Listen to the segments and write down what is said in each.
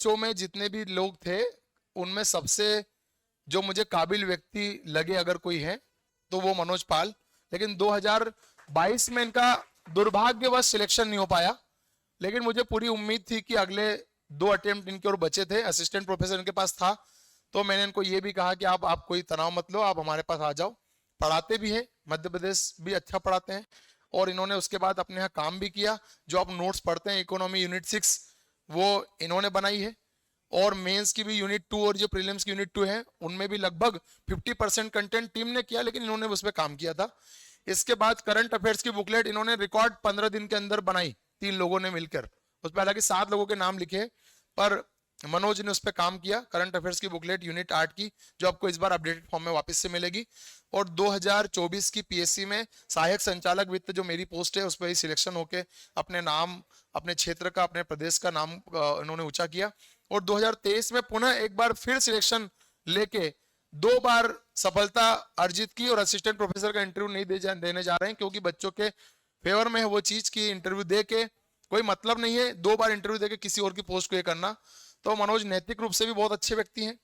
बच्चों में जितने भी लोग थे उनमें सबसे जो मुझे काबिल व्यक्ति लगे अगर कोई है तो वो मनोज पाल। लेकिन 2022 में इनका दुर्भाग्यवश सिलेक्शन नहीं हो पाया, लेकिन मुझे पूरी उम्मीद थी कि अगले 2 अटेम्प्ट इनके और बचे थे, असिस्टेंट प्रोफेसर इनके पास था, तो मैंने इनको ये भी कहा कि आप कोई तनाव मत लो, आप हमारे पास आ जाओ। पढ़ाते भी हैं, मध्य प्रदेश भी अच्छा पढ़ाते हैं, और इन्होंने उसके बाद अपने यहाँ काम भी किया। जो आप नोट्स पढ़ते हैं इकोनॉमी यूनिट 6 वो इन्होंने बनाई है, और मेंस की भी यूनिट 2 और जो प्रीलिम्स की यूनिट 2 है उनमें भी लगभग 50% कंटेंट टीम ने किया, लेकिन इन्होंने उस पर काम किया था। इसके बाद करंट अफेयर्स की बुकलेट इन्होंने रिकॉर्ड 15 दिन के अंदर बनाई, 3 लोगों ने मिलकर। उस पर हालांकि 7 लोगों के नाम लिखे, पर मनोज ने उस पर काम किया। करंट अफेयर्स की बुकलेट यूनिट 8 की, जो आपको इस बार अपडेटेड फॉर्म में वापस से मिलेगी। और 2024 की पीएससी में सहायक संचालक वित्त जो मेरी पोस्ट है उस पर ही सिलेक्शन होके अपने नाम, अपने क्षेत्र का, अपने प्रदेश का नाम इन्होंने ऊंचा किया। और 2023 में पुनः एक बार फिर सिलेक्शन लेके 2 बार सफलता अर्जित की, और असिस्टेंट प्रोफेसर का इंटरव्यू नहीं देने जा रहे हैं, क्योंकि बच्चों के फेवर में है वो चीज की इंटरव्यू दे के कोई मतलब नहीं है 2 बार इंटरव्यू देके किसी और की पोस्ट को ये करना। तो मनोज नैतिक रूप से भी बहुत अच्छे व्यक्ति हैं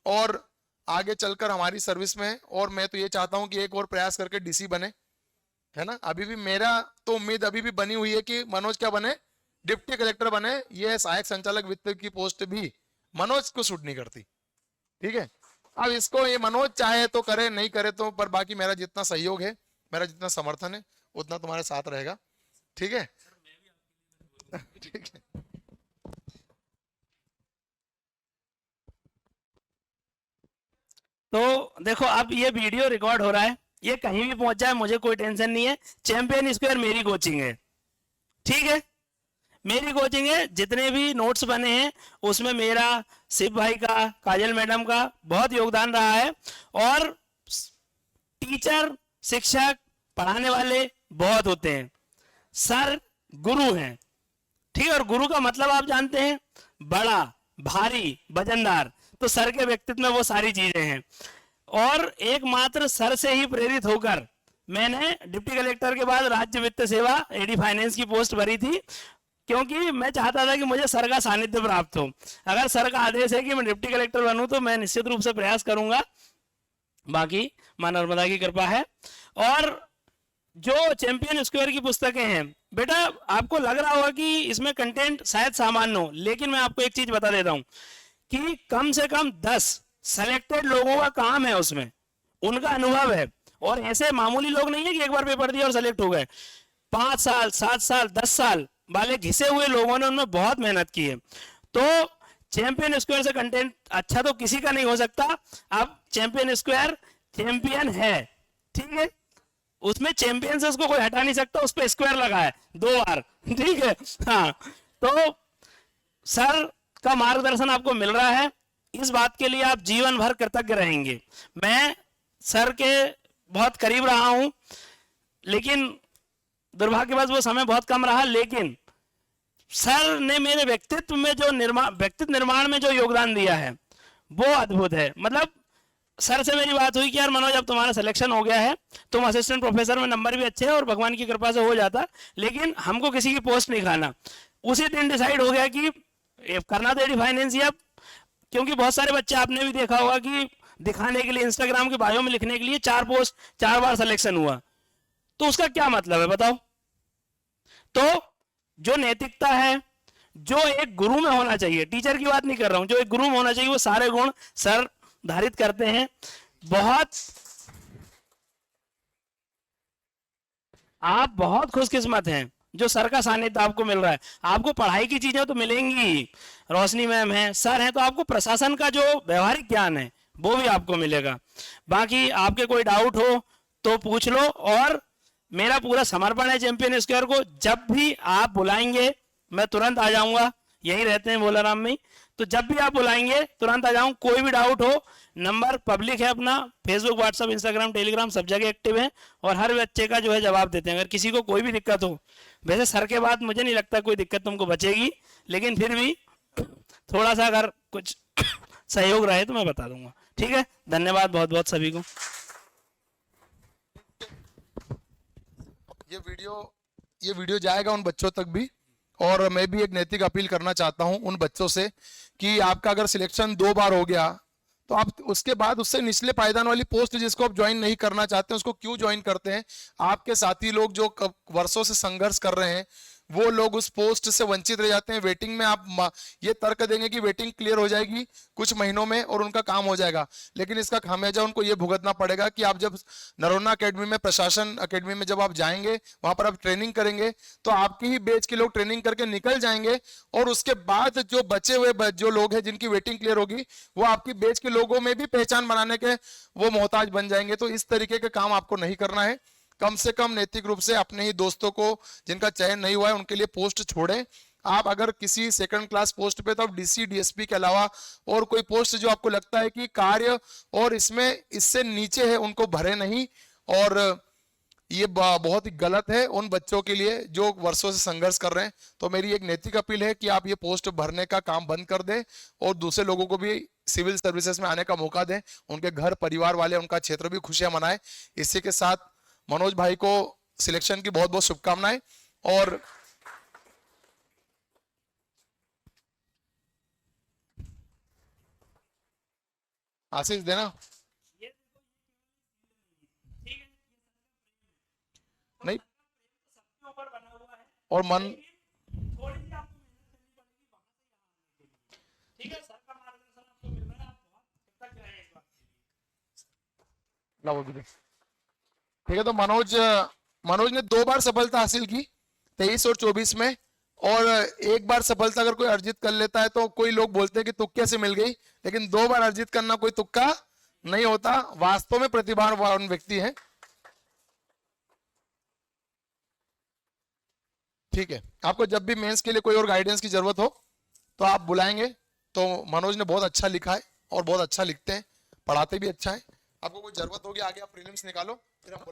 और आगे चलकर हमारी सर्विस में है, और मैं तो ये चाहता हूं कि एक और प्रयास करके डीसी बने, है ना। अभी भी मेरा तो उम्मीद अभी भी बनी हुई है कि मनोज क्या बने, डिप्टी कलेक्टर बने। ये सहायक संचालक वित्त की पोस्ट भी मनोज को सूट नहीं करती, ठीक है। अब इसको ये मनोज चाहे तो करे, नहीं करे तो, पर बाकी मेरा जितना सहयोग है, मेरा जितना समर्थन है उतना तुम्हारे साथ रहेगा, ठीक है। ठीक है, तो देखो अब ये वीडियो रिकॉर्ड हो रहा है, ये कहीं भी पहुंच जाए मुझे कोई टेंशन नहीं है। चैंपियन स्क्वायर मेरी कोचिंग है, ठीक है, मेरी कोचिंग है। जितने भी नोट्स बने हैं उसमें मेरा, शिव भाई का, काजल मैडम का बहुत योगदान रहा है, और टीचर, शिक्षक, पढ़ाने वाले बहुत होते हैं। सर गुरु हैं, ठीक है, और गुरु का मतलब आप जानते हैं, बड़ा, भारी, वजनदार। तो सर के व्यक्तित्व में वो सारी चीजें हैं, और एकमात्र सर से ही प्रेरित होकर मैंने डिप्टी कलेक्टर के बाद राज्य वित्त सेवा एडी फाइनेंस की पोस्ट भरी थी, क्योंकि मैं चाहता था कि मुझे सर का सानिध्य प्राप्त हो। अगर सर का आदेश है कि मैं डिप्टी कलेक्टर बनूं तो मैं निश्चित रूप से प्रयास करूंगा, बाकी मां नर्मदा की कृपा है। और जो चैंपियन स्क्वायर की पुस्तकें हैं, बेटा आपको लग रहा होगा कि इसमें कंटेंट शायद सामान्य हो, लेकिन मैं आपको एक चीज बता देता हूं कि कम से कम 10 सेलेक्टेड लोगों का काम है उसमें, उनका अनुभव है, और ऐसे मामूली लोग नहीं है कि एक बार पेपर दिया और सेलेक्ट हो गए। 5 साल, 7 साल, 10 साल वाले घिसे हुए लोगों ने उनमें बहुत मेहनत की है। तो चैंपियन स्क्वायर से कंटेंट अच्छा तो किसी का नहीं हो सकता। अब चैंपियन स्क्वायर चैंपियन है, ठीक है, उसमें चैंपियन से उसको कोई हटा नहीं सकता, उस पर स्क्वायर लगा है 2 बार, ठीक है। हाँ, तो सर का मार्गदर्शन आपको मिल रहा है, इस बात के लिए आप जीवन भर कृतज्ञ रहेंगे। मैं सर के बहुत करीब रहा हूं, लेकिन दुर्भाग्यवश वो समय बहुत कम रहा, लेकिन सर ने मेरे व्यक्तित्व में जो व्यक्तित्व निर्माण में जो योगदान दिया है वो अद्भुत है। मतलब सर से मेरी बात हुई कि यार मनोज अब तुम्हारा सिलेक्शन हो गया है, तुम असिस्टेंट प्रोफेसर में नंबर भी अच्छे हैं और भगवान की कृपा से हो जाता, लेकिन हमको किसी की पोस्ट नहीं खाना। उसी दिन डिसाइड हो गया कि करना तो एडी फाइनेंस ही। अब क्योंकि बहुत सारे बच्चे आपने भी देखा होगा कि दिखाने के लिए, इंस्टाग्राम के बायो में लिखने के लिए 4 पोस्ट 4 बार सिलेक्शन हुआ, तो उसका क्या मतलब है बताओ। तो जो नैतिकता है, जो एक गुरु में होना चाहिए, टीचर की बात नहीं कर रहा हूं, जो एक गुरु में होना चाहिए, वो सारे गुण सर धारित करते हैं। आप बहुत खुशकिस्मत हैं जो सर का सानिध्य आपको मिल रहा है। आपको पढ़ाई की चीजें तो मिलेंगी, रोशनी मैम है, सर है, तो आपको प्रशासन का जो व्यवहारिक ज्ञान है वो भी आपको मिलेगा। बाकी आपके कोई डाउट हो तो पूछ लो, और मेरा पूरा समर्पण है चैंपियन स्क्वायर को। जब भी आप बुलाएंगे मैं तुरंत आ जाऊंगा, यही रहते हैं बोलाराम में, तो जब भी आप बुलाएंगे तुरंत आ जाऊं। कोई भी डाउट हो, नंबर पब्लिक है अपना, फेसबुक, व्हाट्सएप, इंस्टाग्राम, टेलीग्राम सब जगह एक्टिव है, और हर बच्चे का जो है जवाब देते हैं। अगर किसी को कोई भी दिक्कत हो, वैसे सर के बाद मुझे नहीं लगता कोई दिक्कत तुमको बचेगी, लेकिन फिर भी थोड़ा सा अगर कुछ सहयोग रहे तो मैं बता दूंगा, ठीक है। धन्यवाद बहुत बहुत सभी को। ये वीडियो जाएगा उन बच्चों तक भी, और मैं भी एक नैतिक अपील करना चाहता हूं उन बच्चों से कि आपका अगर सिलेक्शन 2 बार हो गया तो आप उसके बाद उससे निचले पायदान वाली पोस्ट जिसको आप ज्वाइन नहीं करना चाहते उसको क्यों ज्वाइन करते हैं। आपके साथी लोग जो वर्षों से संघर्ष कर रहे हैं वो लोग उस पोस्ट से वंचित रह जाते हैं। वेटिंग में आप ये तर्क देंगे कि वेटिंग क्लियर हो जाएगी कुछ महीनों में और उनका काम हो जाएगा, लेकिन इसका खामियाजा उनको ये भुगतना पड़ेगा कि आप जब नरोन्ना एकेडमी में, प्रशासन एकेडमी में जब आप जाएंगे, वहां पर आप ट्रेनिंग करेंगे तो आपकी ही बैच के लोग ट्रेनिंग करके निकल जाएंगे और उसके बाद जो बचे हुए जो लोग हैं जिनकी वेटिंग क्लियर होगी वो आपकी बैच के लोगों में भी पहचान बनाने के वो मोहताज बन जाएंगे। तो इस तरीके के काम आपको नहीं करना है। कम से कम नैतिक रूप से अपने ही दोस्तों को जिनका चयन नहीं हुआ है उनके लिए पोस्ट छोड़ें। आप अगर किसी सेकंड क्लास पोस्ट पे तो आप डीसी डीएसपी के अलावा और कोई पोस्ट जो आपको लगता है कि कार्य और इसमें इससे नीचे है उनको भरे नहीं। और ये बहुत ही गलत है उन बच्चों के लिए जो वर्षों से संघर्ष कर रहे हैं। तो मेरी एक नैतिक अपील है कि आप ये पोस्ट भरने का काम बंद कर दें और दूसरे लोगों को भी सिविल सर्विसेज में आने का मौका दें, उनके घर परिवार वाले, उनका क्षेत्र भी खुशियां मनाएं। इसी के साथ मनोज भाई को सिलेक्शन की बहुत बहुत शुभकामनाएं। और आशीष देना नहीं और मन ठीक है। तो मनोज ने 2 बार सफलता हासिल की 23 और 24 में, और एक बार सफलता अगर कोई अर्जित कर लेता है तो कोई लोग बोलते हैं कि तुक्के से मिल गई, लेकिन 2 बार अर्जित करना कोई तुक्का नहीं होता, वास्तव में प्रतिभावान व्यक्ति है। ठीक है, आपको जब भी मेंस के लिए कोई और गाइडेंस की जरूरत हो तो आप बुलाएंगे। तो मनोज ने बहुत अच्छा लिखा है और बहुत अच्छा लिखते हैं, पढ़ाते भी अच्छा है। आपको कोई जरूरत होगी आगे आप प्रीलिम्स निकालो फिर हम